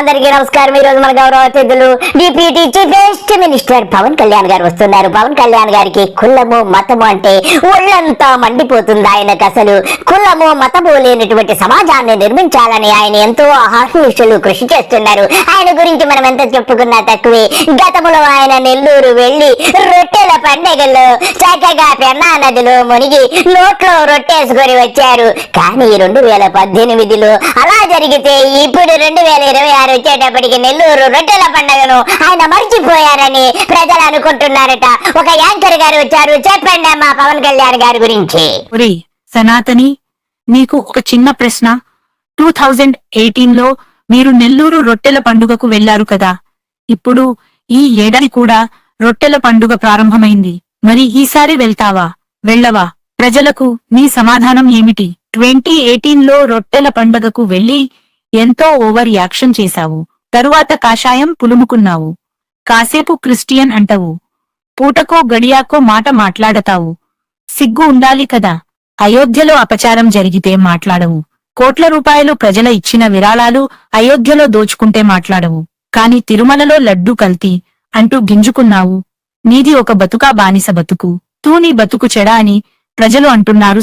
అందరికీ నమస్కారం. ఈ రోజు మన గౌరవ అతిథులు deputy chief guest minister Pavan Kalyan గారు వస్తున్నారు. పవన్ కళ్యాణ్ గారికి కులము మతము అంటే ఒళ్ళంతా మండిపోతుంది. ఆయనకు అసలు కులము మతము లేనటువంటి సమాజాన్ని నిర్మించాలని ఆయన ఎంతో అహర్నిశలు కృషి చేస్తున్నారు. ఆయన గురించి మనం ఎంత చెప్పుకున్నా తక్కువే. గతంలో ఆయన నెల్లూరు వెళ్లి రొట్టెల పండగల్లో చక్కగా పెన్నా నదిలో మునిగి నోట్లో రొట్టేసుకొని వచ్చారు. కానీ 2018లో అలా జరిగితే ఇప్పుడు 2026 వచ్చేటప్పటికి నెల్లూరు రొట్టెల పండుగను ఆయన మర్చిపోయారని ప్రజలు అనుకుంటున్నారట. ఒక యాంకర్ గారు వచ్చారు. చెప్పండి అమ్మా పవన్ కళ్యాణ్ గారి గురించి. సనాతని, నీకు ఒక చిన్న ప్రశ్న. 2018లో మీరు నెల్లూరు రొట్టెల పండుగకు వెళ్లారు కదా. ఇప్పుడు ఈ ఏడాది కూడా రొట్టెల పండుగ ప్రారంభమైంది. మరి ఈసారి వెళ్తావా వెళ్ళవా? ప్రజలకు నీ సమాధానం ఏమిటి? 2018లో రొట్టెల పండుగకు వెళ్లి ఎంతో ఓవర్ యాక్షన్ చేశావు. తరువాత కాషాయం పులుముకున్నావు. కాసేపు క్రిస్టియన్ అంటావు. పూటకో గడియాకో మాట మాట్లాడతావు. సిగ్గు ఉండాలి కదా. అయోధ్యలో అపచారం జరిగితే మాట్లాడవు. కోట్ల రూపాయలు ప్రజల ఇచ్చిన విరాళాలు అయోధ్యలో దోచుకుంటే మాట్లాడవు. కాని తిరుమలలో లడ్డు కల్తీ అంటూ గింజుకున్నావు. నీది ఒక బతుకా బానిస బతుకు. తూ నీ బతుకు చెడా అని ప్రజలు అంటున్నారు.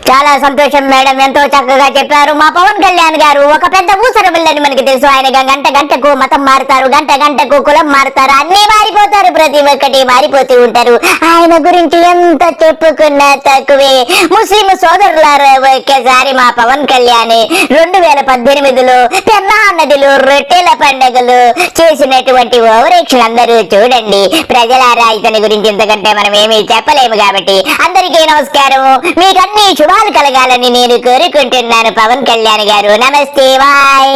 చాలా సంతోషం మేడం, ఎంతో చక్కగా చెప్పారు మా పవన్ కళ్యాణ్ గారు. ఒక పెద్ద ఊసర బిల్లని మనకి తెలుసు. ఆయన గంట గంటకు మతం మారుతారు, గంట గంటకు కులం మారుతారు, అన్ని మారిపోతారు, ప్రతి ఒక్కటి మారిపోతూ ఉంటారు. ఆయన గురించి ఎంత చెప్పుకున్నా తక్కువే. ముస్లిం సోదరులారు ఒక్కసారి మా పవన్ కళ్యాణ్ 2018లో పెన్నా నదిలో రొట్టెల పండుగలు చేసినటువంటి ఓవరేక్షన్ అందరూ చూడండి. ప్రజలారా, ఇతని గురించి ఇంతకంటే మనం ఏమీ చెప్పలేము. కాబట్టి అందరికీ నమస్కారం. మీకు అన్ని శుభాలు కలగాలని నేను కోరుకుంటున్నాను. పవన్ కళ్యాణ్ గారు నమస్తే, బాయ్.